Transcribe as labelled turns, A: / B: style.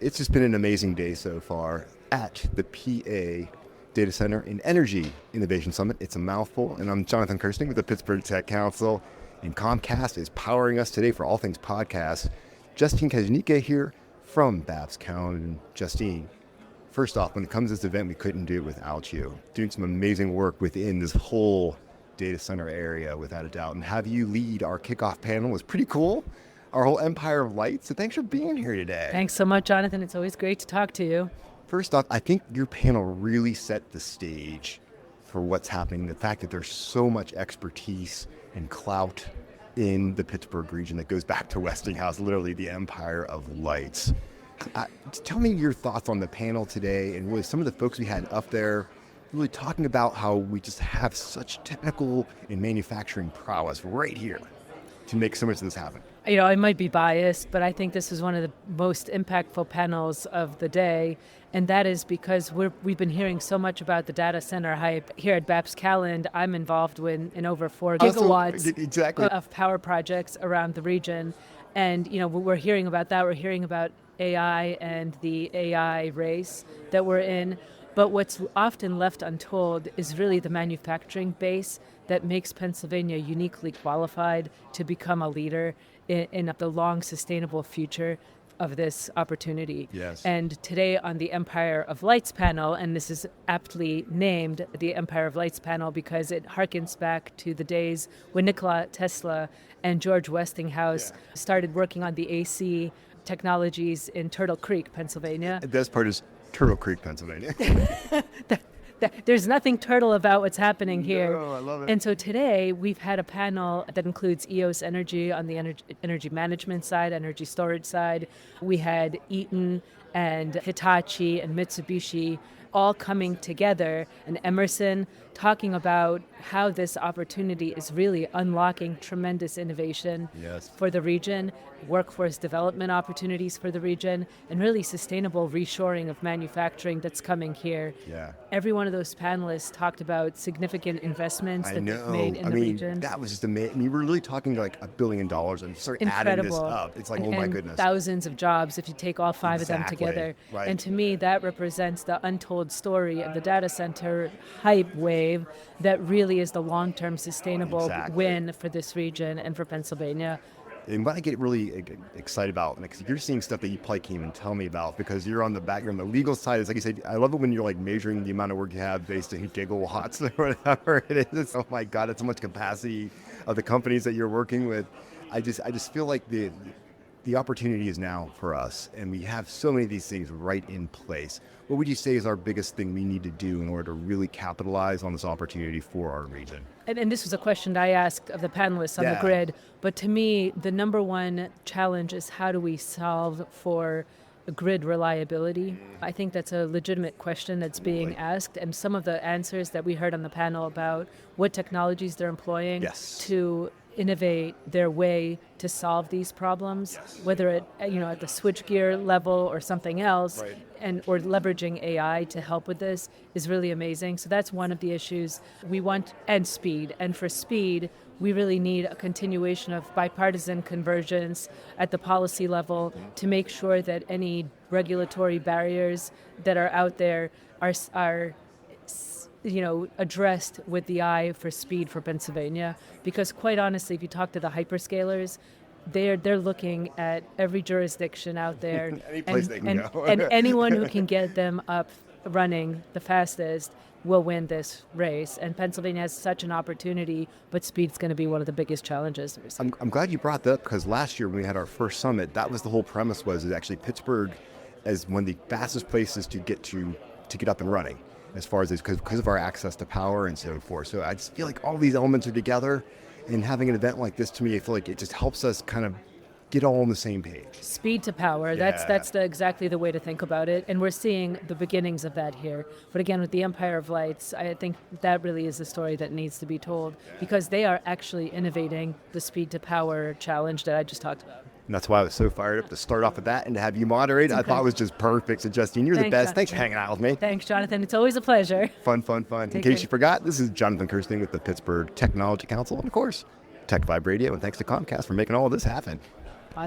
A: It's just been an amazing day so far at the PA Data Center and Energy Innovation Summit. It's a mouthful, and I'm Jonathan Kasznica with the Pittsburgh Tech Council, and Comcast is powering us today for all things podcast. Justine Kasznica here from Babst Calland. And Justine, first off, when it comes to this event, we couldn't do it without you. Doing some amazing work within this whole data center area, without a doubt. And have you lead our kickoff panel was pretty cool. Our whole empire of light. So thanks for being here today.
B: Thanks so much, Jonathan. It's always great to talk to you.
A: First off, I think your panel really set the stage for what's happening. The fact that there's so much expertise and clout in the Pittsburgh region that goes back to Westinghouse, literally the empire of lights. Tell me your thoughts on the panel today and with some of the folks we had up there really talking about how we just have such technical and manufacturing prowess right here to make so much of this happen.
B: You know, I might be biased, but I think this is one of the most impactful panels of the day. And that is because we've been hearing so much about the data center hype. Here at Babst Calland, I'm involved in over 4 gigawatts of power projects around the region. And, you know, we're hearing about that. We're hearing about AI and the AI race that we're in. But what's often left untold is really the manufacturing base that makes Pennsylvania uniquely qualified to become a leader in the long, sustainable future of this opportunity.
A: Yes.
B: And today on the Empire of Lights panel, and this is aptly named the Empire of Lights panel because it harkens back to the days when Nikola Tesla and George Westinghouse started working on the AC technologies in Turtle Creek, Pennsylvania.
A: The best part is Turtle Creek, Pennsylvania.
B: There's nothing turtle about what's happening here.
A: No, I love it.
B: And so today we've had a panel that includes EOS Energy on the energy management side, energy storage side. We had Eaton and Hitachi and Mitsubishi all coming together, and Emerson talking about how this opportunity is really unlocking tremendous innovation for the region, workforce development opportunities for the region, and really sustainable reshoring of manufacturing that's coming here.
A: Yeah.
B: Every one of those panelists talked about significant investments that they've made in the region.
A: That was just amazing. I mean, we're really talking like $1 billion and start adding this up. It's like, my goodness.
B: Thousands of jobs if you take all 5 of them together.
A: Right.
B: And to me, that represents the untold story of the data center hype wave that really is the long-term sustainable win for this region and for Pennsylvania.
A: And what I get really excited about, because you're seeing stuff that you probably can't even tell me about because you're on the background, the legal side. Is like you said, I love it when you're like measuring the amount of work you have based on gigawatts or whatever it is. Oh my God, it's so much capacity of the companies that you're working with. I just feel like the opportunity is now for us, and we have so many of these things right in place. What would you say is our biggest thing we need to do in order to really capitalize on this opportunity for our region?
B: And this was a question I asked of the panelists on the grid, but to me, the number one challenge is how do we solve for grid reliability? I think that's a legitimate question that's being asked, and some of the answers that we heard on the panel about what technologies they're employing to innovate their way to solve these problems, whether at the switchgear level or something else, or leveraging AI to help with this is really amazing. So that's one of the issues we want, and speed. And for speed, we really need a continuation of bipartisan convergence at the policy level to make sure that any regulatory barriers that are out there are addressed with the eye for speed for Pennsylvania. Because quite honestly, if you talk to the hyperscalers, they're looking at every jurisdiction out there
A: Any place they can go.
B: And anyone who can get them up running the fastest will win this race. And Pennsylvania has such an opportunity, but speed's going to be one of the biggest challenges.
A: I'm glad you brought that up because last year when we had our first summit, that was the whole premise was actually Pittsburgh as one of the fastest places to get up and running. As far as because of our access to power and so forth. So I just feel like all these elements are together, and having an event like this to me, I feel like it just helps us kind of get all on the same page.
B: Speed to power, that's exactly the way to think about it. And we're seeing the beginnings of that here. But again, with the Empire of Lights, I think that really is the story that needs to be told because they are actually innovating the speed to power challenge that I just talked about.
A: And that's why I was so fired up to start off with that and to have you moderate. I thought it was just perfect. So Justine, you're the best. Thanks for hanging out with me.
B: Thanks, Jonathan. It's always a pleasure.
A: Fun. In case you forgot, this is Jonathan Kasznica with the Pittsburgh Technology Council and, of course, TechVibe Radio. And thanks to Comcast for making all of this happen.